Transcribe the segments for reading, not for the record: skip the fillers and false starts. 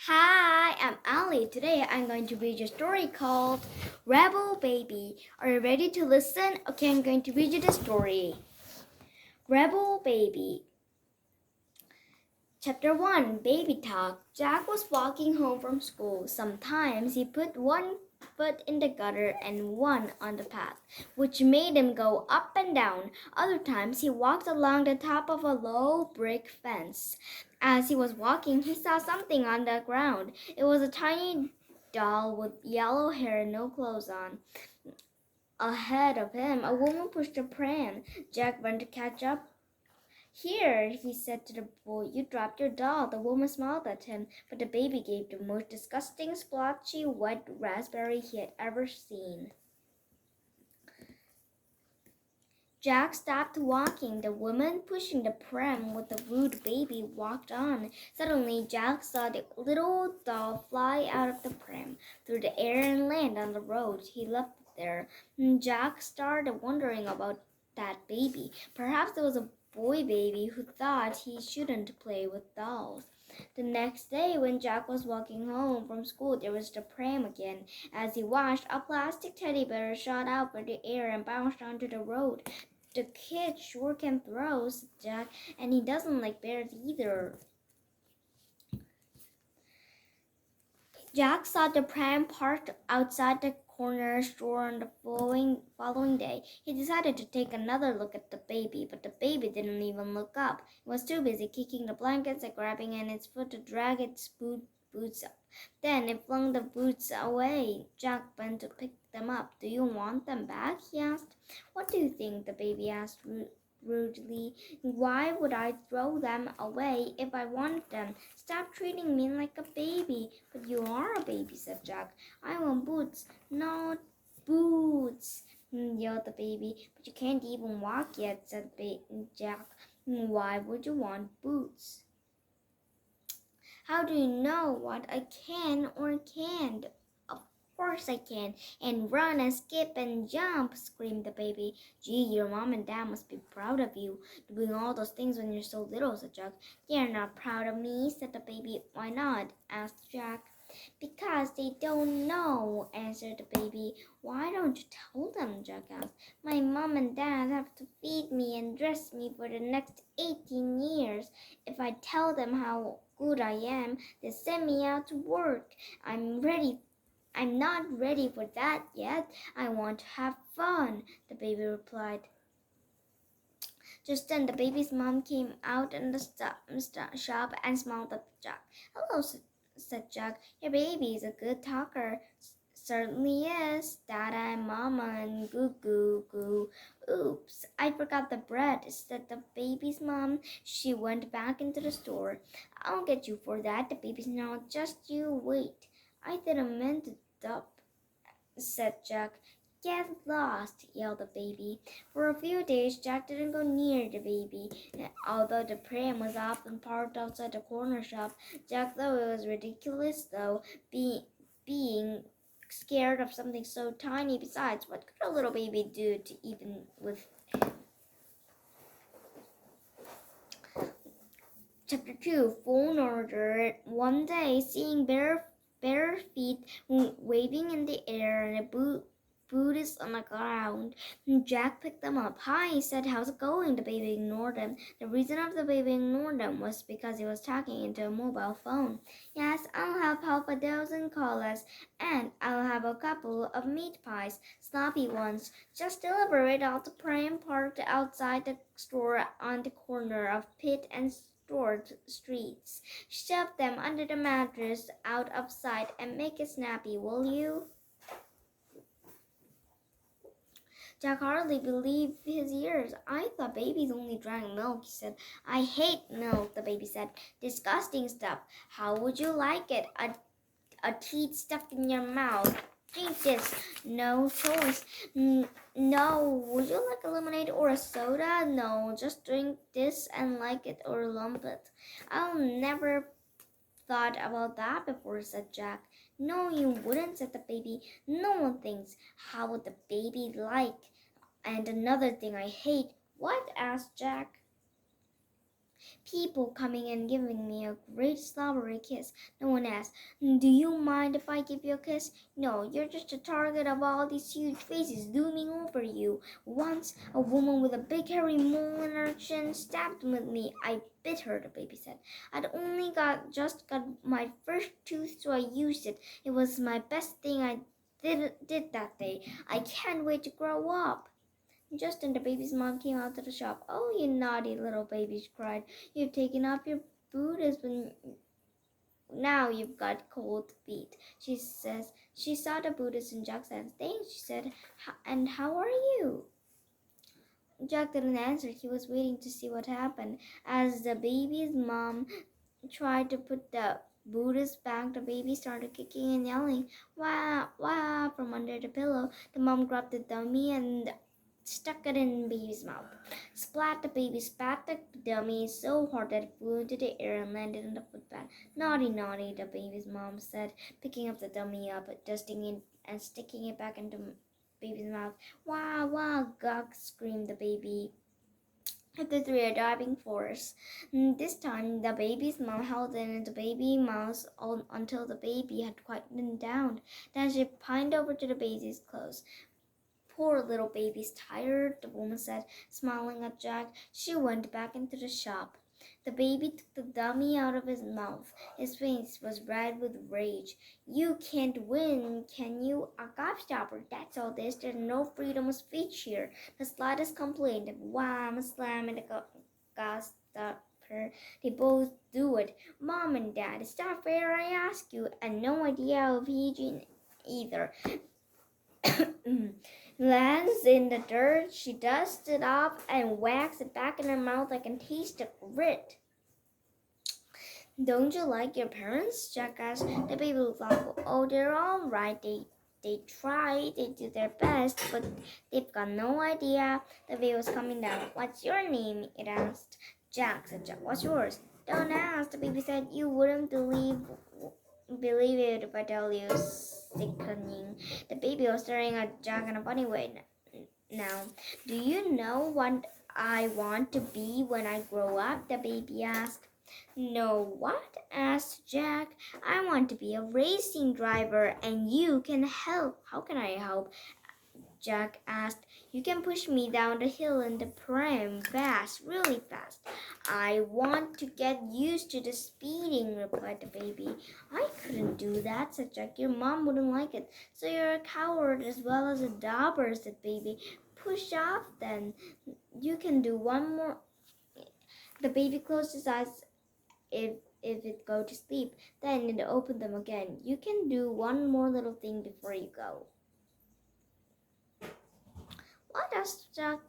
Hi, I'm Ali. Today I'm going to read you a story called Rebel Baby. Are you ready to listen? Okay, I'm going to read you the story. Rebel Baby. Chapter 1 Baby Talk. Jack was walking home from school. Sometimes he put one foot in the gutter and one on the path, which made him go up and down. Other times he walked along the top of a low brick fence. As he was walking, he saw something on the ground. It was a tiny doll with yellow hair and no clothes on. Ahead of him, a woman pushed a pram. Jack ran to catch up. Here, he said to the boy, you dropped your doll. The woman smiled at him, but the baby gave the most disgusting, splotchy, wet raspberry he had ever seen. Jack stopped walking. The woman pushing the pram with the rude baby walked on. Suddenly, Jack saw the little doll fly out of the pram through the air and land on the road. He left it there. Jack started wondering about that baby. Perhaps it was a boy baby who thought he shouldn't play with dolls. The next day, when Jack was walking home from school, there was the pram again. As he watched, a plastic teddy bear shot out through the air and bounced onto the road. The kid sure can throw, said Jack, and he doesn't like bears either. Jack saw the pram parked outside the corner store on the following day. He decided to take another look at the baby, but the baby didn't even look up. It was too busy kicking the blankets and grabbing at its foot to drag its boots up. Then it flung the boots away. Jack bent to pick them up. Do you want them back? He asked. What do you think? The baby asked rudely. Why would I throw them away if I wanted them? Stop treating me like a baby. But you are a baby, said Jack. I want boots, not boots, yelled the baby. But you can't even walk yet, said Jack. Why would you want boots? How do you know what I can or can't? Of course I can, and run and skip and jump, screamed the baby. Gee, your mom and dad must be proud of you, doing all those things when you're so little, said Jack. They're not proud of me, said the baby. Why not? Asked Jack. Because they don't know, answered the baby. Why don't you tell them? Jack asked. My mom and dad have to feed me and dress me for the next 18 years. If I tell them how good I am, they send me out to work. I'm not ready for that yet. I want to have fun, the baby replied. Just then, the baby's mom came out in the shop and smiled at Jack. Hello, said Jack. Your baby is a good talker. Certainly is. Dada and Mama and goo goo goo. Oops, I forgot the bread, said the baby's mom. She went back into the store. I'll get you for that, the baby snarled. Just you wait. I didn't mean to dump, said Jack. Get lost, yelled the baby. For a few days, Jack didn't go near the baby. Although the pram was often parked outside the corner shop, Jack thought it was ridiculous, though, being scared of something so tiny. Besides, what could a little baby do to even with him? Chapter 2 Phone Order. One day, seeing bare feet waving in the air and a boot is on the ground, Jack picked them up. Hi, he said. How's it going? The baby ignored him. The reason of the baby ignored him was because he was talking into a mobile phone. Yes, I'll have half a dozen colas, and I'll have a couple of meat pies, sloppy ones. Just deliver it out the pram parked outside the store on the corner of Pitt and Streets. Shove them under the mattress out of sight and make it snappy, will you? Jack hardly believed his ears. I thought babies only drank milk, he said. I hate milk, the baby said. Disgusting stuff. How would you like it? A teat stuck in your mouth. Drink this. No choice. No. Would you like a lemonade or a soda? No. Just drink this and like it or lump it. I'll never thought about that before, said Jack. No, you wouldn't, said the baby. No one thinks. How would the baby like? And another thing I hate. What? Asked Jack. People coming and giving me a great slobbery kiss. No one asked, "Do you mind if I give you a kiss?" No, you're just a target of all these huge faces looming over you. Once, a woman with a big hairy mole in her chin stabbed me. I bit her, the baby said. I'd only just got my first tooth, so I used it. It was my best thing I did that day. I can't wait to grow up. Just then the baby's mom came out of the shop. "Oh, you naughty little baby," she cried. "You've taken off your boots when now you've got cold feet." She says she saw the Buddhist in Jack's hands. "Thanks," she said. "And how are you?" Jack didn't answer. He was waiting to see what happened. As the baby's mom tried to put the Buddhist back, the baby started kicking and yelling, "Wah, wah," from under the pillow. The mom grabbed the dummy and stuck it in the baby's mouth. Splat! The baby spat the dummy so hard that it flew into the air and landed on the footpath. "Naughty, naughty," the baby's mom said, picking up the dummy up, dusting it, and sticking it back into the baby's mouth. "Wah, wah," Gug screamed the baby. The three are diving force. This time, the baby's mom held in the baby mouse until the baby had quieted down. Then she pined over to the baby's clothes. "Poor little baby's tired," the woman said, smiling at Jack. She went back into the shop. The baby took the dummy out of his mouth. His face was red with rage. "You can't win, can you? A gobstopper, that's all this. There's no freedom of speech here." The slightest complaint of wham, slam, and a gobstopper. They both do it. "Mom and Dad, it's not fair, I ask you." And no idea of hygiene either. Lands in the dirt, she dusts it off and whacks it back in her mouth. "I can taste the grit." "Don't you like your parents?" Jack asked. The baby looked awful. "Oh, they're all right. They try, they do their best, but they've got no idea." The baby was coming down. "What's your name?" it asked. "Jack," said Jack. "What's yours?" "Don't ask," the baby said. "You wouldn't believe it if I tell you." Sickening. The baby was staring at Jack in a funny way now. "Do you know what I want to be when I grow up?" the baby asked. "No, what?" asked Jack. "I want to be a racing driver, and you can help." "How can I help?" Jack asked. "You can push me down the hill in the pram fast, really fast." "I want to get used to the speeding," replied the baby. "I couldn't do that," said Jack. "Your mom wouldn't like it." "So you're a coward as well as a dauber," said baby. "Push off then. You can do one more." The baby closed his eyes if it go to sleep. Then it opened them again. "You can do one more little thing before you go." "What?" asked Jack.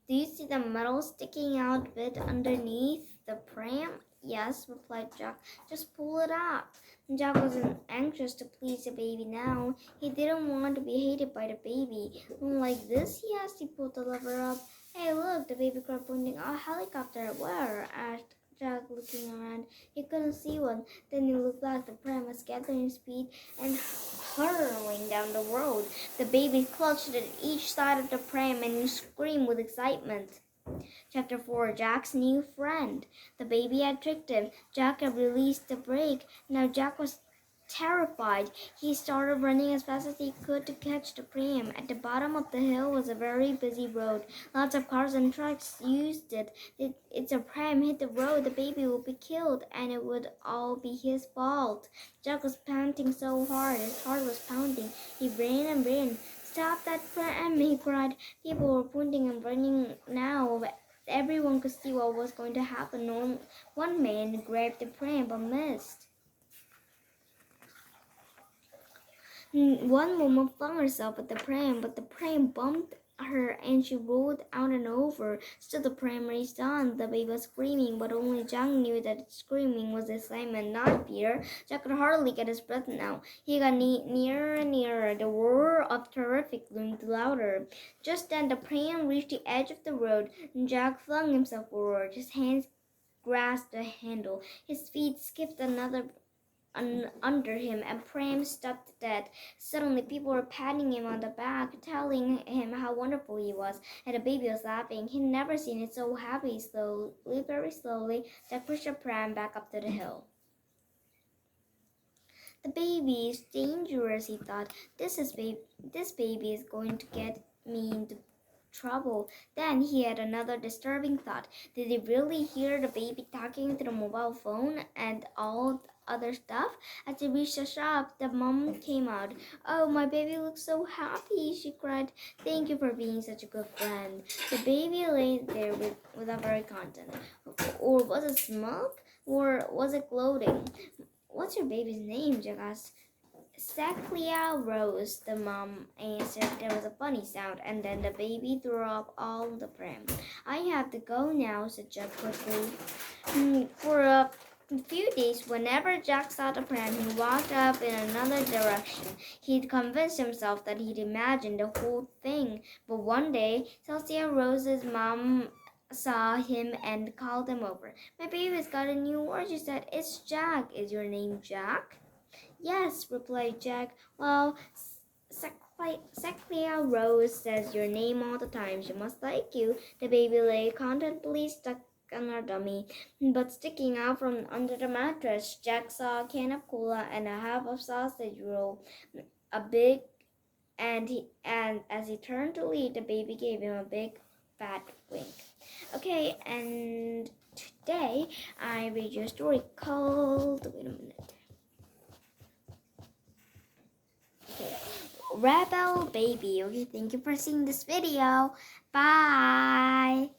"Do you see the metal sticking out bit underneath the pram?" "Yes," replied Jack. "Just pull it up." Jack wasn't anxious to please the baby now. He didn't want to be hated by the baby. "Like this?" he asked. He pulled the lever up. "Hey, look!" the baby cried, pointing. "A helicopter." "Where?" asked Jack, looking around. He couldn't see one. Then he looked back. The pram was gathering speed and hurtling down the road. The baby clutched at each side of the pram and screamed with excitement. Chapter 4. Jack's New Friend. The baby had tricked him. Jack had released the brake. Now Jack was terrified. He started running as fast as he could to catch the pram. At the bottom of the hill was a very busy road. Lots of cars and trucks used it. It's a pram hit the road, the baby would be killed, and it would all be his fault. Jack was panting so hard, his heart was pounding. He ran and ran. "Stop that pram!" he cried. People were pointing and running now. Everyone could see what was going to happen. One man grabbed the pram but missed. One woman flung herself at the pram, but the pram bumped her and she rolled out and over. Still the pram raced on. The baby was screaming, but only Jack knew that screaming was excitement, not fear. Jack could hardly get his breath now. He got nearer and nearer. The roar of terrific loomed louder. Just then the pram reached the edge of the road, and Jack flung himself forward. His hands grasped the handle. His feet skipped another under him, and Pram stopped dead. Suddenly, people were patting him on the back, telling him how wonderful he was, and the baby was laughing. He'd never seen it so happy. Slowly, very slowly, Jack pushed the pram back up to the hill. The baby is dangerous, he thought. This baby is going to get me into trouble. Then he had another disturbing thought. Did he really hear the baby talking to the mobile phone and all the other stuff? As he reached the shop, the mom came out. Oh, my baby looks so happy, she cried. Thank you for being such a good friend. The baby lay there without very content. Or was it smoke? Or was it gloating? What's your baby's name? Jack asked. Saclia Rose, the mom answered. There was a funny sound, and then the baby threw up all the pram. I have to go now, said Jack quickly. For a few days, whenever Jack saw the pram, he walked up in another direction. He'd convinced himself that he'd imagined the whole thing. But one day, Saclia Rose's mom saw him and called him over. My baby's got a new word, she said. It's Jack. Is your name Jack? Yes, replied Jack. Well, Saclia Rose says your name all the time. She must like you. The baby lay contentedly stuck on her dummy, but sticking out from under the mattress, Jack saw a can of cola and a half of sausage roll. A big and as he turned to leave, the baby gave him a big fat wink. Okay, and today I read you a story called. Wait a minute. Okay. Rebel Baby. Okay, thank you for seeing this video. Bye.